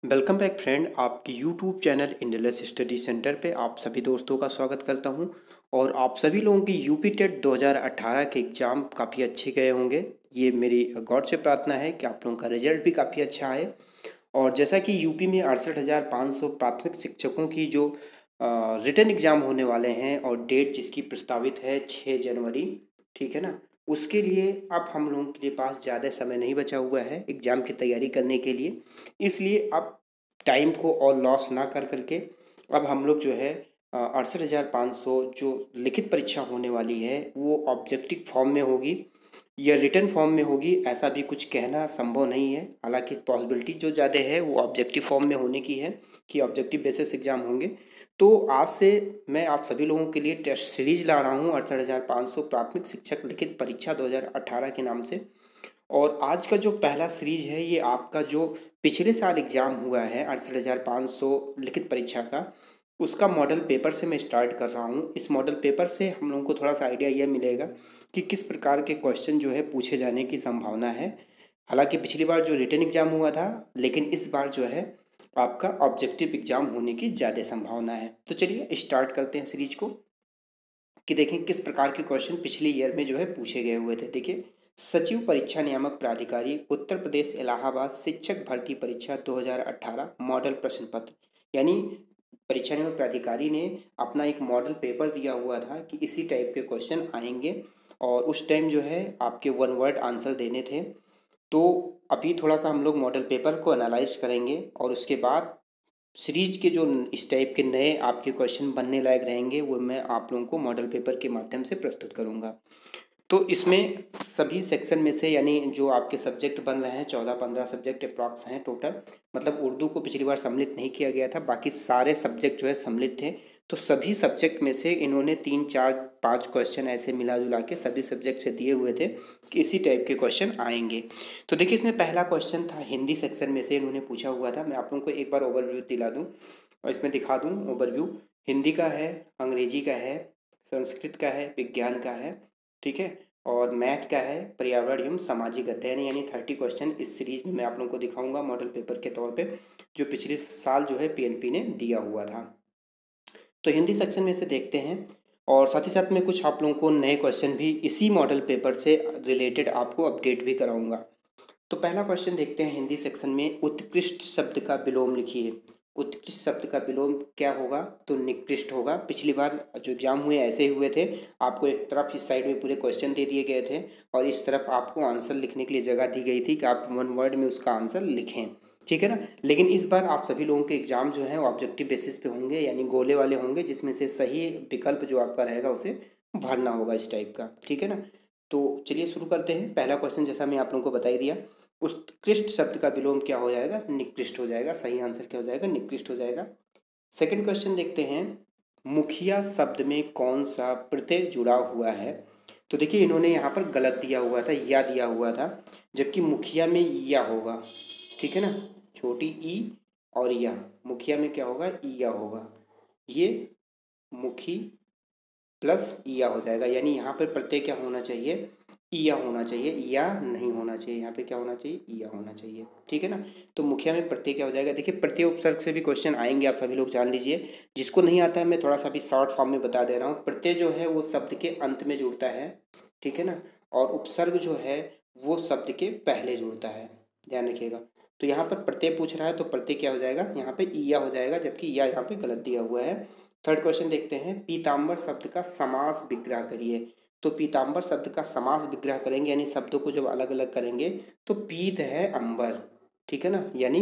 Welcome back friend. आपके YouTube channel endless study centre पे आप सभी दोस्तों का स्वागत करता हूं। और आप सभी लोगों की यूपी टेट 2018 के एग्ज़ाम काफ़ी अच्छे गए होंगे। ये मेरी गॉड से प्रार्थना है कि आप लोगों का रिजल्ट भी काफ़ी अच्छा आए। और जैसा कि यूपी में 68,500 प्राथमिक शिक्षकों की जो रिटन एग्ज़ाम होने वाले हैं और डेट जिसकी प्रस्तावित है 6 जनवरी, ठीक है ना। उसके लिए अब हम लोगों के पास ज़्यादा समय नहीं बचा हुआ है एग्ज़ाम की तैयारी करने के लिए। इसलिए अब टाइम को और लॉस ना कर करके अब हम लोग जो है 68,500 जो लिखित परीक्षा होने वाली है वो ऑब्जेक्टिव फॉर्म में होगी या रिटन फॉर्म में होगी, ऐसा भी कुछ कहना संभव नहीं है। हालांकि पॉसिबिलिटी जो ज़्यादा है वो ऑब्जेक्टिव फॉर्म में होने की है कि ऑब्जेक्टिव बेसिस एग्जाम होंगे। तो आज से मैं आप सभी लोगों के लिए टेस्ट सीरीज ला रहा हूँ 68,500 प्राथमिक शिक्षक लिखित परीक्षा 2018 के नाम से। और आज का जो पहला सीरीज है ये आपका जो पिछले साल एग्ज़ाम हुआ है 68,500 लिखित परीक्षा का, उसका मॉडल पेपर से मैं स्टार्ट कर रहा हूँ। इस मॉडल पेपर से हम लोगों को थोड़ा सा आइडिया यह मिलेगा कि किस प्रकार के क्वेश्चन जो है पूछे जाने की संभावना है। हालांकि पिछली बार जो रिटन एग्ज़ाम हुआ था, लेकिन इस बार जो है आपका ऑब्जेक्टिव एग्ज़ाम होने की ज़्यादा संभावना है। तो चलिए स्टार्ट करते हैं सीरीज को कि देखें किस प्रकार के क्वेश्चन पिछले ईयर में जो है पूछे गए हुए थे। देखिए, सचिव परीक्षा नियामक प्राधिकारी उत्तर प्रदेश इलाहाबाद शिक्षक भर्ती परीक्षा 2018 मॉडल प्रश्न पत्र, यानी परीक्षा नियामक प्राधिकारी ने अपना एक मॉडल पेपर दिया हुआ था कि इसी टाइप के क्वेश्चन आएंगे और उस टाइम जो है आपके वन वर्ड आंसर देने थे। तो अभी थोड़ा सा हम लोग मॉडल पेपर को एनालाइज करेंगे और उसके बाद सीरीज के जो इस टाइप के नए आपके क्वेश्चन बनने लायक रहेंगे वो मैं आप लोगों को मॉडल पेपर के माध्यम से प्रस्तुत करूंगा। तो इसमें सभी सेक्शन में से, यानी जो आपके सब्जेक्ट बन रहे हैं 14-15 सब्जेक्ट अप्रॉक्स हैं टोटल, मतलब उर्दू को पिछली बार सम्मिलित नहीं किया गया था, बाकी सारे सब्जेक्ट जो है सम्मिलित थे। तो सभी सब्जेक्ट में से इन्होंने 3-4-5 क्वेश्चन ऐसे मिला जुला के सभी सब्जेक्ट से दिए हुए थे कि इसी टाइप के क्वेश्चन आएंगे। तो देखिए, इसमें पहला क्वेश्चन था हिंदी सेक्शन में से इन्होंने पूछा हुआ था। मैं आप लोगों को एक बार ओवरव्यू दिला दूँ और इसमें दिखा दूँ ओवरव्यू। हिंदी का है, अंग्रेजी का है, संस्कृत का है, विज्ञान का है, ठीक है, और मैथ का है, पर्यावरण एवं सामाजिक अध्ययन, यानी 30 क्वेश्चन इस सीरीज में मैं आप लोगों को दिखाऊंगा मॉडल पेपर के तौर पे, जो पिछले साल जो है पीएनपी ने दिया हुआ था। तो हिंदी सेक्शन में से देखते हैं और साथ ही साथ में कुछ आप लोगों को नए क्वेश्चन भी इसी मॉडल पेपर से रिलेटेड आपको अपडेट भी कराऊंगा। तो पहला क्वेश्चन देखते हैं हिंदी सेक्शन में, उत्कृष्ट शब्द का विलोम लिखिए। उत्कृष्ट शब्द का विलोम क्या होगा? तो निकृष्ट होगा। पिछली बार जो एग्जाम हुए ऐसे ही हुए थे, आपको एक तरफ इस साइड में पूरे क्वेश्चन दे दिए गए थे और इस तरफ आपको आंसर लिखने के लिए जगह दी गई थी कि आप वन वर्ड में उसका आंसर लिखें, ठीक है ना। लेकिन इस बार आप सभी लोगों के एग्जाम जो है ऑब्जेक्टिव बेसिस पे होंगे, यानी गोले वाले होंगे, जिसमें से सही विकल्प जो आपका रहेगा उसे भरना होगा इस टाइप का, ठीक है ना। तो चलिए शुरू करते हैं। पहला क्वेश्चन जैसा मैं आप लोगों को बता ही दिया, उत्कृष्ट शब्द का विलोम क्या हो जाएगा? निकृष्ट हो जाएगा। सही आंसर क्या हो जाएगा? निकृष्ट हो जाएगा। सेकंड क्वेश्चन देखते हैं, मुखिया शब्द में कौन सा प्रत्यय जुड़ा हुआ है? तो देखिए, इन्होंने यहाँ पर गलत दिया हुआ था, या दिया हुआ था, जबकि मुखिया में या होगा, ठीक है ना, छोटी ई और या। मुखिया में क्या होगा? या होगा। ये मुखी प्लस ईया हो जाएगा, यानी यहाँ पर प्रत्यय क्या होना चाहिए? ईया होना चाहिए, या नहीं होना चाहिए। यहाँ पे क्या होना चाहिए? ईया होना चाहिए, ठीक है ना। तो मुखिया में प्रत्यय क्या हो जाएगा? देखिए, प्रत्यय उपसर्ग से भी क्वेश्चन आएंगे, आप सभी लोग जान लीजिए। जिसको नहीं आता है मैं थोड़ा सा भी शॉर्ट फॉर्म में बता दे रहा हूँ। प्रत्यय जो है वो शब्द के अंत में जुड़ता है, ठीक है ना, और उपसर्ग जो है वो शब्द के पहले जुड़ता है, ध्यान रखिएगा। तो यहाँ पर प्रत्यय पूछ रहा है तो प्रत्यय क्या हो जाएगा? यहाँ पे ईया हो जाएगा, जबकि या यहाँ पे गलत दिया हुआ है। थर्ड क्वेश्चन देखते हैं, पीताम्बर शब्द का समास विग्रह करिए। तो पीताम्बर शब्द का समास विग्रह करेंगे, यानी शब्दों को जब अलग अलग करेंगे तो पीत है अंबर, ठीक है ना, यानी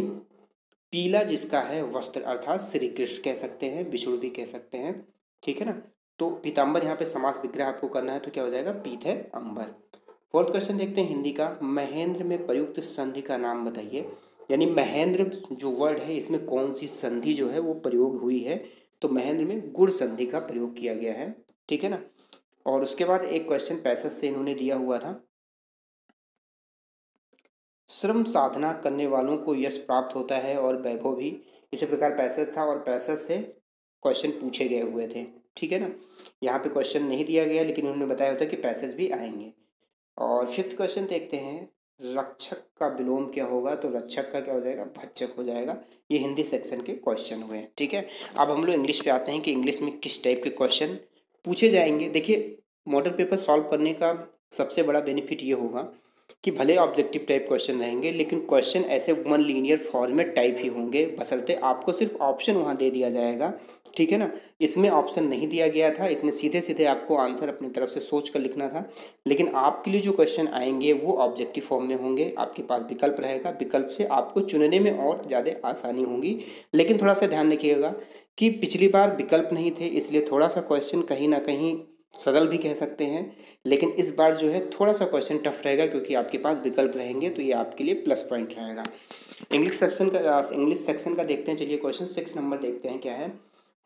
पीला जिसका है वस्त्र, अर्थात श्री कृष्ण कह सकते हैं, विष्णु भी कह सकते हैं, ठीक है ना। तो पीताम्बर यहाँ पे समास विग्रह आपको करना है तो क्या हो जाएगा? पीत है अंबर। फोर्थ क्वेश्चन देखते हैं हिंदी का, महेंद्र में प्रयुक्त संधि का नाम बताइए। यानी महेंद्र जो वर्ड है इसमें कौन सी संधि जो है वो प्रयोग हुई है? तो महेंद्र में गुण संधि का प्रयोग किया गया है, ठीक है ना। और उसके बाद एक क्वेश्चन पैसेज से इन्होंने दिया हुआ था, श्रम साधना करने वालों को यश प्राप्त होता है और वैभव भी। इसी प्रकार पैसेज था और पैसेज से क्वेश्चन पूछे गए हुए थे, ठीक है ना। यहाँ पे क्वेश्चन नहीं दिया गया, लेकिन उन्होंने बताया होता कि पैसेज भी आएंगे। और फिफ्थ क्वेश्चन देखते हैं, रक्षक का विलोम क्या होगा, तो रक्षक का क्या हो जाएगा, भक्षक हो जाएगा। ये हिंदी सेक्शन के क्वेश्चन हुए, ठीक है। अब हम लोग इंग्लिश पे आते हैं कि इंग्लिश में किस टाइप के क्वेश्चन पूछे जाएंगे। देखिए, मॉडल पेपर सॉल्व करने का सबसे बड़ा बेनिफिट ये होगा कि भले ऑब्जेक्टिव टाइप क्वेश्चन रहेंगे, लेकिन क्वेश्चन ऐसे वन लीनियर फॉर्मेट टाइप ही होंगे, बशर्ते आपको सिर्फ ऑप्शन वहाँ दे दिया जाएगा, ठीक है ना। इसमें ऑप्शन नहीं दिया गया था, इसमें सीधे सीधे आपको आंसर अपनी तरफ से सोच कर लिखना था। लेकिन आपके लिए जो क्वेश्चन आएंगे वो ऑब्जेक्टिव फॉर्म में होंगे, आपके पास विकल्प रहेगा, विकल्प से आपको चुनने में और ज़्यादा आसानी होगी। लेकिन थोड़ा सा ध्यान रखिएगा कि पिछली बार विकल्प नहीं थे, इसलिए थोड़ा सा क्वेश्चन कहीं ना कहीं सरल भी कह सकते हैं। लेकिन इस बार जो है थोड़ा सा क्वेश्चन टफ रहेगा, क्योंकि आपके पास विकल्प रहेंगे, तो ये आपके लिए प्लस पॉइंट रहेगा। इंग्लिश सेक्शन का देखते हैं। चलिए क्वेश्चन 6 नंबर देखते हैं क्या है।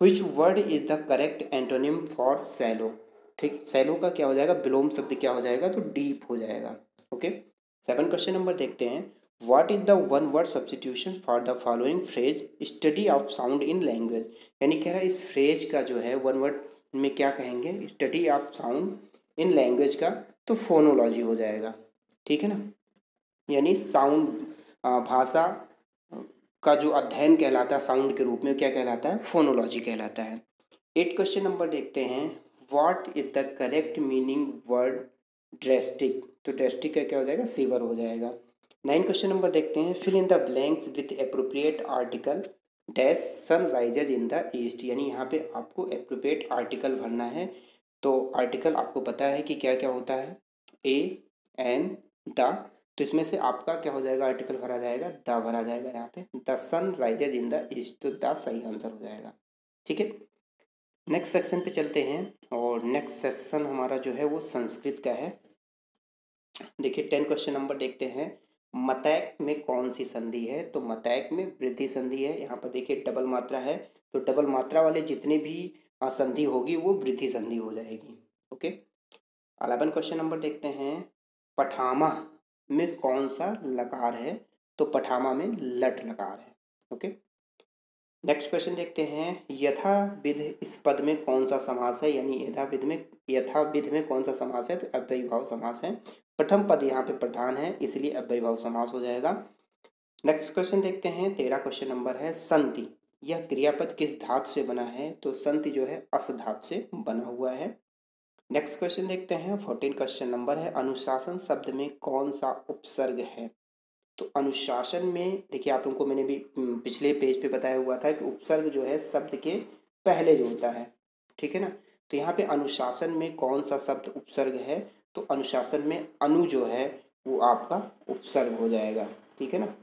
Which word is the correct antonym for shallow. ठीक, सैलो का क्या हो जाएगा, विलोम शब्द क्या हो जाएगा, तो डीप हो जाएगा। ओके, 7 क्वेश्चन नंबर देखते हैं। What is the one word substitution for the following phrase study of sound in language. यानी कह रहा है इस फ्रेज का जो है वन वर्ड में क्या कहेंगे, study of sound in language का तो फोनोलॉजी हो जाएगा, ठीक है ना। यानी साउंड भाषा का जो अध्ययन कहलाता है साउंड के रूप में, क्या कहलाता है, फोनोलॉजी कहलाता है। 8 क्वेश्चन नंबर देखते हैं। What is the correct meaning word drastic, तो ड्रेस्टिक का क्या हो जाएगा, सीवर हो जाएगा। 9 क्वेश्चन नंबर देखते हैं। Fill in the blanks with appropriate article dash sun rises in the east. यानी यहाँ पे आपको एप्रोप्रिएट आर्टिकल भरना है। तो आर्टिकल आपको पता है कि क्या क्या होता है, ए, एन, द। तो इसमें से आपका क्या हो जाएगा, आर्टिकल भरा जाएगा, द भरा जाएगा यहाँ पे। The sun rises in the east, तो द सही आंसर हो जाएगा, ठीक है। नेक्स्ट सेक्शन पे चलते हैं, और नेक्स्ट सेक्शन हमारा जो है वो संस्कृत का है। देखिए 10 क्वेश्चन नंबर देखते हैं। मतैक में कौन सी संधि है, तो मतैक में वृद्धि संधि है। यहाँ पर देखिए डबल मात्रा है, तो डबल मात्रा वाले जितने भी संधि होगी वो वृद्धि संधि हो जाएगी। ओके, 11 क्वेश्चन नंबर देखते हैं। पठामा में कौन सा लकार है, तो पठामा में लट लकार है। ओके, नेक्स्ट क्वेश्चन देखते हैं। यथाविध इस पद में कौन सा समास है, यानी यथाविध में कौन सा समास है, तो अव्ययीभाव समास है। प्रथम पद यहाँ पे प्रधान है, इसलिए अव्ययीभाव समास हो जाएगा। नेक्स्ट क्वेश्चन देखते हैं। 13 क्वेश्चन नंबर है। संति, यह क्रियापद किस धातु से बना है, तो संति जो है अस धातु से बना हुआ है। नेक्स्ट क्वेश्चन देखते हैं। 14 क्वेश्चन नंबर है। अनुशासन शब्द में कौन सा उपसर्ग है, तो अनुशासन में देखिए आप लोगों को मैंने भी पिछले पेज पे बताया हुआ था कि उपसर्ग जो है शब्द के पहले जो होता है, ठीक है ना। तो यहाँ पे अनुशासन में कौन सा शब्द उपसर्ग है, तो अनुशासन में अनु जो है वो आपका उपसर्ग हो जाएगा, ठीक है ना।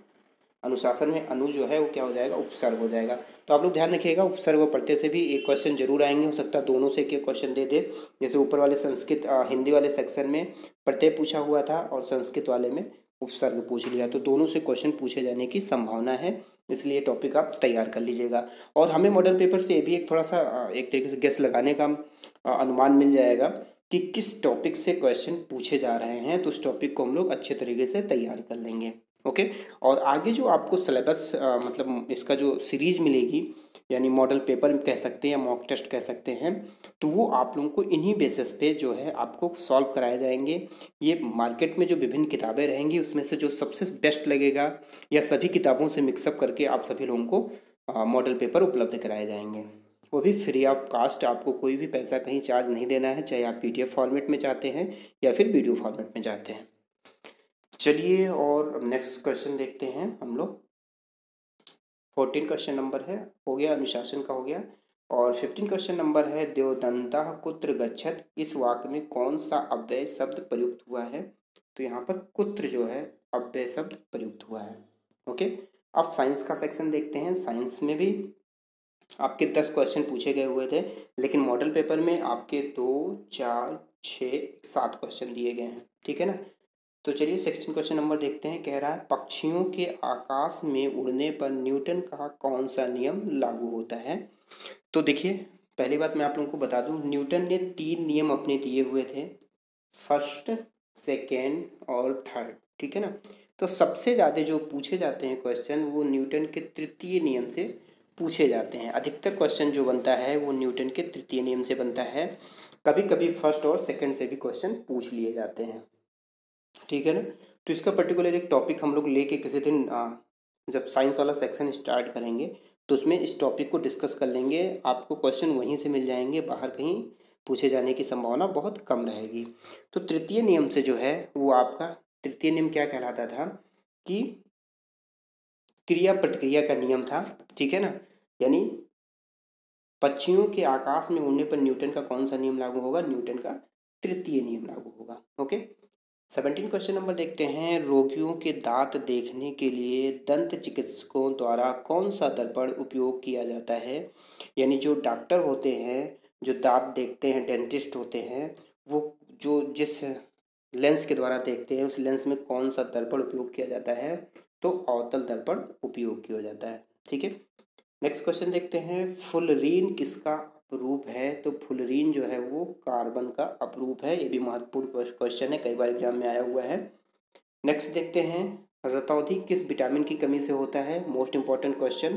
अनुशासन में अनु जो है वो क्या हो जाएगा, उपसर्ग हो जाएगा। तो आप लोग ध्यान रखिएगा, उपसर्ग और प्रत्यय से भी एक क्वेश्चन जरूर आएंगे, हो सकता है दोनों से एक क्वेश्चन दे दे। जैसे ऊपर वाले संस्कृत हिंदी वाले सेक्शन में प्रत्यय पूछा हुआ था और संस्कृत वाले में उपसर्ग पूछ लिया, तो दोनों से क्वेश्चन पूछे जाने की संभावना है, इसलिए टॉपिक आप तैयार कर लीजिएगा। और हमें मॉडल पेपर से भी एक थोड़ा सा एक तरीके से गेस लगाने का अनुमान मिल जाएगा कि किस टॉपिक से क्वेश्चन पूछे जा रहे हैं, तो उस टॉपिक को हम लोग अच्छे तरीके से तैयार कर लेंगे। ओके, और आगे जो आपको सिलेबस मतलब इसका जो सीरीज मिलेगी, यानी मॉडल पेपर कह सकते हैं या मॉक टेस्ट कह सकते हैं, तो वो आप लोगों को इन्हीं बेसिस पे जो है आपको सॉल्व कराए जाएंगे। ये मार्केट में जो विभिन्न किताबें रहेंगी उसमें से जो सबसे बेस्ट लगेगा, या सभी किताबों से मिक्सअप करके आप सभी लोगों को मॉडल पेपर उपलब्ध कराए जाएंगे, वो भी फ्री ऑफ कास्ट। आपको कोई भी पैसा कहीं चार्ज नहीं देना है, चाहे आप PDF फॉर्मेट में चाहते हैं या फिर वीडियो फॉर्मेट में चाहते हैं। चलिए और नेक्स्ट क्वेश्चन देखते हैं हम लोग। 14 क्वेश्चन नंबर है, हो गया, अनुशासन का हो गया। और 15 क्वेश्चन नंबर है। द्योदन्तः कुत्र गच्छत, इस वाक्य में कौन सा अव्यय शब्द प्रयुक्त हुआ है, तो यहाँ पर कुत्र जो है अव्यय शब्द प्रयुक्त हुआ है। ओके, अब साइंस का सेक्शन देखते हैं। साइंस में भी आपके 10 क्वेश्चन पूछे गए हुए थे, लेकिन मॉडल पेपर में आपके 2, 4, 6, 7 क्वेश्चन दिए गए हैं, ठीक है ना। तो चलिए 16 क्वेश्चन नंबर देखते हैं। कह रहा है पक्षियों के आकाश में उड़ने पर न्यूटन का कौन सा नियम लागू होता है। तो देखिए पहली बात मैं आप लोगों को बता दूं, न्यूटन ने 3 नियम अपने दिए हुए थे, फर्स्ट, सेकेंड और थर्ड, ठीक है ना। तो सबसे ज़्यादा जो पूछे जाते हैं क्वेश्चन वो न्यूटन के तृतीय नियम से पूछे जाते हैं। अधिकतर क्वेश्चन जो बनता है वो न्यूटन के तृतीय नियम से बनता है। कभी कभी फर्स्ट और सेकंड से भी क्वेश्चन पूछ लिए जाते हैं, ठीक है ना। तो इसका पर्टिकुलर एक टॉपिक हम लोग लेके किसी दिन जब साइंस वाला सेक्शन स्टार्ट करेंगे तो उसमें इस टॉपिक को डिस्कस कर लेंगे। आपको क्वेश्चन वहीं से मिल जाएंगे, बाहर कहीं पूछे जाने की संभावना बहुत कम रहेगी। तो तृतीय नियम से जो है वो आपका तृतीय नियम क्या कहलाता था कि क्रिया प्रतिक्रिया का नियम था, ठीक है ना। यानी पक्षियों के आकाश में उड़ने पर न्यूटन का कौन सा नियम लागू होगा? न्यूटन का तृतीय नियम लागू होगा। ओके, 17 क्वेश्चन नंबर देखते हैं। रोगियों के दांत देखने के लिए दंत चिकित्सकों द्वारा कौन सा दर्पण उपयोग किया जाता है? यानी जो डॉक्टर होते हैं, जो दांत देखते हैं, डेंटिस्ट होते हैं, वो जो जिस लेंस के द्वारा देखते हैं उस लेंस में कौन सा दर्पण उपयोग किया जाता है? तो अवतल दर्पण उपयोग किया जाता है, ठीक है। नेक्स्ट क्वेश्चन देखते हैं। फुलरीन किसका अपरूप है? तो फुलरीन जो है वो कार्बन का अपरूप है। ये भी महत्वपूर्ण क्वेश्चन है, कई बार एग्जाम में आया हुआ है। नेक्स्ट देखते हैं। रतौंधी किस विटामिन की कमी से होता है? Most important question.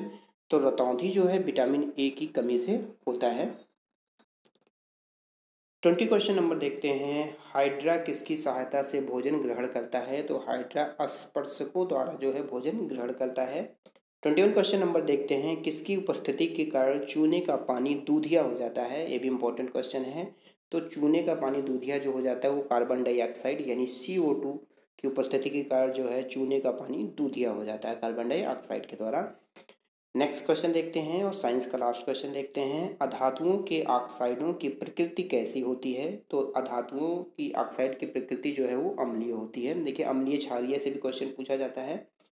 तो रतौंधी जो है विटामिन ए की कमी से होता है। 20 क्वेश्चन नंबर देखते हैं। हाइड्रा किसकी सहायता से भोजन ग्रहण करता है? तो हाइड्रा स्पर्शकों द्वारा जो है भोजन ग्रहण करता है। 21 क्वेश्चन नंबर देखते हैं। किसकी उपस्थिति के कारण चूने का पानी दूधिया हो जाता है? ये भी इंपॉर्टेंट क्वेश्चन है। तो चूने का पानी दूधिया जो हो जाता है वो कार्बन डाइऑक्साइड यानी CO2 की उपस्थिति के कारण जो है चूने का पानी दूधिया हो जाता है कार्बन डाइऑक्साइड के द्वारा। नेक्स्ट क्वेश्चन देखते हैं और साइंस का लास्ट क्वेश्चन देखते हैं। अधातुओं के ऑक्साइडों की प्रकृति कैसी होती है? तो अधातुओं की ऑक्साइड की प्रकृति जो है वो अम्लीय होती है। देखिए अम्लीय क्षारीय से भी क्वेश्चन पूछा जाता है,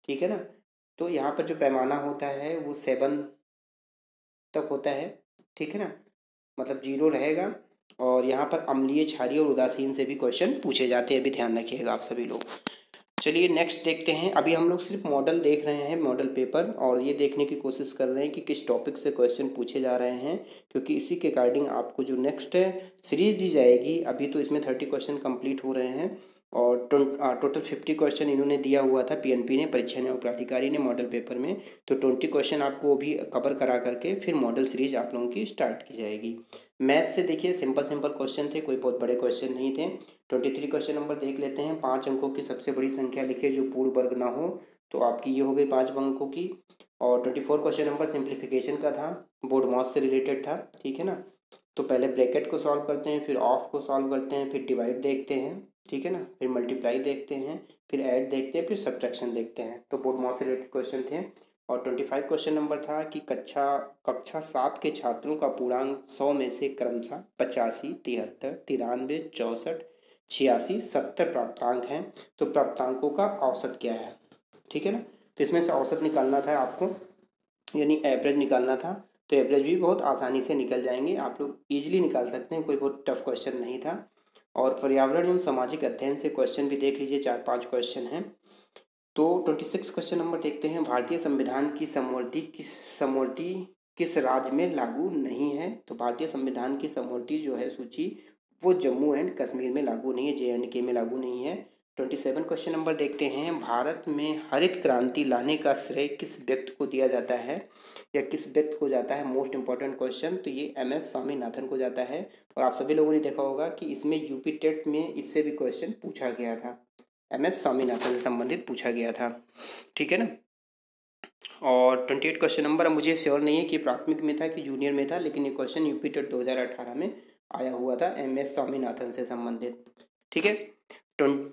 ठीक है ना। तो यहाँ पर जो पैमाना होता है वो 7 तक होता है, ठीक है ना, मतलब 0 रहेगा। और यहाँ पर अम्लीय, क्षारीय और उदासीन से भी क्वेश्चन पूछे जाते हैं, भी ध्यान रखिएगा आप सभी लोग। चलिए नेक्स्ट देखते हैं। अभी हम लोग सिर्फ मॉडल देख रहे हैं, मॉडल पेपर, और ये देखने की कोशिश कर रहे हैं कि किस टॉपिक से क्वेश्चन पूछे जा रहे हैं, क्योंकि इसी के अकॉर्डिंग आपको जो नेक्स्ट सीरीज दी जाएगी। अभी तो इसमें 30 क्वेश्चन कंप्लीट हो रहे हैं और टोटल 50 क्वेश्चन इन्होंने दिया हुआ था, PNP ने, परीक्षा न्याय प्राधिकारी ने, मॉडल पेपर में। तो 20 क्वेश्चन आपको भी कवर करा करके फिर मॉडल सीरीज आप लोगों की स्टार्ट की जाएगी। मैथ से देखिए सिंपल सिंपल क्वेश्चन थे, कोई बहुत बड़े क्वेश्चन नहीं थे। 23 क्वेश्चन नंबर देख लेते हैं। 5 अंकों की सबसे बड़ी संख्या लिखिए जो पूर्ण वर्ग ना हो, तो आपकी ये हो गई 5 अंकों की। और 24 क्वेश्चन नंबर सिंप्लीफिकेशन का था, बोर्ड मास से रिलेटेड था, ठीक है ना। तो पहले ब्रैकेट को सॉल्व करते हैं, फिर ऑफ को सॉल्व करते हैं, फिर डिवाइड देखते हैं, ठीक है ना, फिर मल्टीप्लाई देखते हैं, फिर ऐड देखते हैं, फिर सब्ट्रैक्शन देखते हैं। तो बोर्ड मास से रिलेटेड क्वेश्चन थे। और 25 क्वेश्चन नंबर था कि कक्षा 7 के छात्रों का पूर्णांक 100 में से क्रमशः 85, 73, 93, 64, 86, 70 प्राप्तांक हैं। तो प्राप्तांकों का औसत क्या है, ठीक है ना। तो इसमें से औसत निकालना था आपको, यानी एवरेज निकालना था। तो एवरेज भी बहुत आसानी से निकल जाएंगे, आप लोग ईजिली निकाल सकते हैं, कोई बहुत टफ क्वेश्चन नहीं था। और पर्यावरण एवं सामाजिक अध्ययन से क्वेश्चन भी देख लीजिए, 4-5 क्वेश्चन हैं। तो 26 क्वेश्चन नंबर देखते हैं। भारतीय संविधान की समवर्ती किस राज्य में लागू नहीं है? तो भारतीय संविधान की समवर्ती जो है सूची वो जम्मू एंड कश्मीर में लागू नहीं है, JNK में लागू नहीं है। 27 क्वेश्चन नंबर देखते हैं। भारत में हरित क्रांति लाने का श्रेय किस व्यक्ति को दिया जाता है या किस व्यक्ति को जाता है? Most important question. तो ये MS स्वामीनाथन को जाता है। और आप सभी लोगों ने देखा होगा कि इसमें यूपी टेट में इससे भी क्वेश्चन पूछा गया था, MS स्वामीनाथन से संबंधित पूछा गया था, ठीक है ना। और 28 क्वेश्चन नंबर, मुझे श्योर नहीं है कि प्राथमिक में था कि जूनियर में था, लेकिन ये क्वेश्चन यूपी टेट 2018 में आया हुआ था, MS स्वामीनाथन से संबंधित, ठीक है।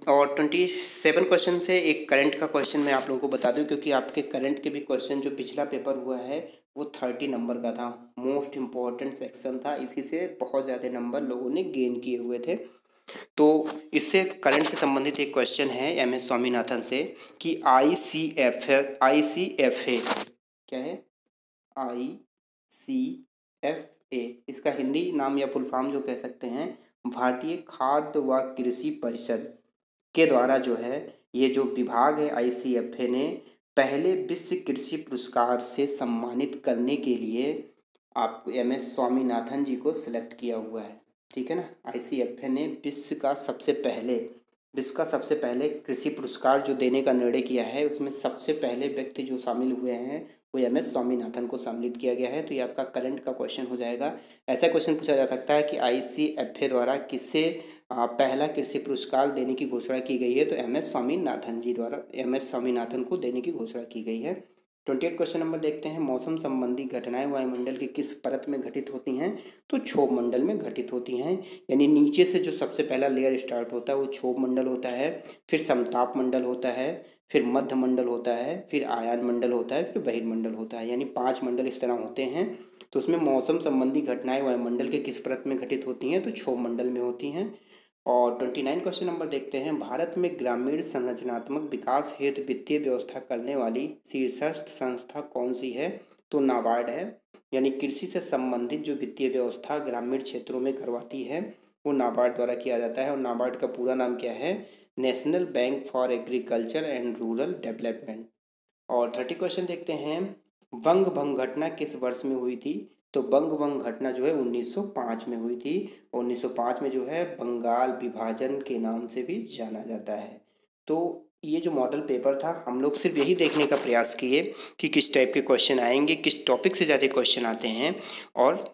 और 27 क्वेश्चन से एक करंट का क्वेश्चन मैं आप लोगों को बता दूं, क्योंकि आपके करंट के भी क्वेश्चन जो पिछला पेपर हुआ है वो 30 नंबर का था, मोस्ट इम्पॉर्टेंट सेक्शन था, इसी से बहुत ज़्यादा नंबर लोगों ने गेन किए हुए थे। तो इससे करंट से संबंधित एक क्वेश्चन है MS स्वामीनाथन से कि ICFA क्या है? ICFA इसका हिंदी नाम या फुल फॉर्म जो कह सकते हैं, भारतीय खाद्य व कृषि परिषद के द्वारा जो है ये जो विभाग है ICFA ने पहले विश्व कृषि पुरस्कार से सम्मानित करने के लिए आप MS स्वामीनाथन जी को सिलेक्ट किया हुआ है, ठीक है ना। ICFA ने विश्व का सबसे पहले कृषि पुरस्कार जो देने का निर्णय किया है, उसमें सबसे पहले व्यक्ति जो शामिल हुए हैं वो MS स्वामीनाथन को सम्मिलित किया गया है। तो ये आपका करंट का क्वेश्चन हो जाएगा। ऐसा क्वेश्चन पूछा जा सकता है कि ICFA द्वारा किसे पहला कृषि पुरस्कार देने की घोषणा की गई है? तो MS स्वामीनाथन जी द्वारा MS स्वामीनाथन को देने की घोषणा की गई है। 28 क्वेश्चन नंबर देखते हैं। मौसम संबंधी घटनाएं वायुमंडल की किस परत में घटित होती हैं? तो क्षोभ मंडल में घटित होती हैं। यानी नीचे से जो सबसे पहला लेयर स्टार्ट होता है वो क्षोभ मंडल होता है, फिर समताप मंडल होता है, फिर मध्य मंडल होता है, फिर आयन मंडल होता है, फिर बहिर्मंडल होता है। यानी 5 मंडल इस तरह होते हैं। तो उसमें मौसम संबंधी घटनाएं वायुमंडल के किस परत में घटित होती हैं? तो क्षोभ मंडल में होती हैं। और 29 क्वेश्चन नंबर देखते हैं। भारत में ग्रामीण संरचनात्मक विकास हेतु वित्तीय व्यवस्था करने वाली शीर्षस्थ संस्था कौन सी है? तो नाबार्ड है। यानी कृषि से संबंधित जो वित्तीय व्यवस्था ग्रामीण क्षेत्रों में करवाती है वो नाबार्ड द्वारा किया जाता है। और नाबार्ड का पूरा नाम क्या है? National bank for agriculture and rural development. और 30 क्वेश्चन देखते हैं। वंग भंग घटना किस वर्ष में हुई थी? तो वंग भंग घटना जो है 1905 में हुई थी। 1905 में जो है बंगाल विभाजन के नाम से भी जाना जाता है। तो ये जो मॉडल पेपर था, हम लोग सिर्फ यही देखने का प्रयास किए कि किस टाइप के क्वेश्चन आएंगे, किस टॉपिक से ज़्यादा क्वेश्चन आते हैं, और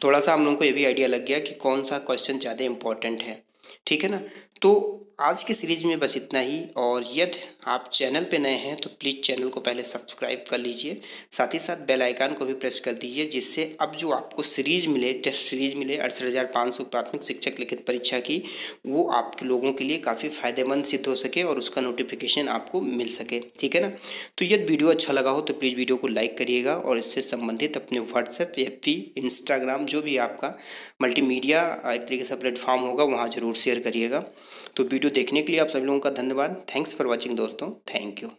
थोड़ा सा हम लोगों को ये भी आइडिया लग गया कि कौन सा क्वेश्चन ज़्यादा इम्पोर्टेंट है। ठीक है ना। तो आज की सीरीज में बस इतना ही। और यदि आप चैनल पे नए हैं तो प्लीज़ चैनल को पहले सब्सक्राइब कर लीजिए, साथ ही साथ बेल आइकन को भी प्रेस कर दीजिए, जिससे अब जो आपको सीरीज मिले, टेस्ट सीरीज मिले 68,500 प्राथमिक शिक्षक लिखित परीक्षा की, वो आप लोगों के लिए काफ़ी फ़ायदेमंद सिद्ध हो सके और उसका नोटिफिकेशन आपको मिल सके। ठीक है ना। तो यदि वीडियो अच्छा लगा हो तो प्लीज़ वीडियो को लाइक करिएगा और इससे संबंधित अपने व्हाट्सएप, FB, इंस्टाग्राम, जो भी आपका मल्टीमीडिया एक तरीके से प्लेटफॉर्म होगा वहाँ ज़रूर शेयर करिएगा। तो वीडियो देखने के लिए आप सभी लोगों का धन्यवाद। थैंक्स फॉर वॉचिंग दोस्तों। Thank you.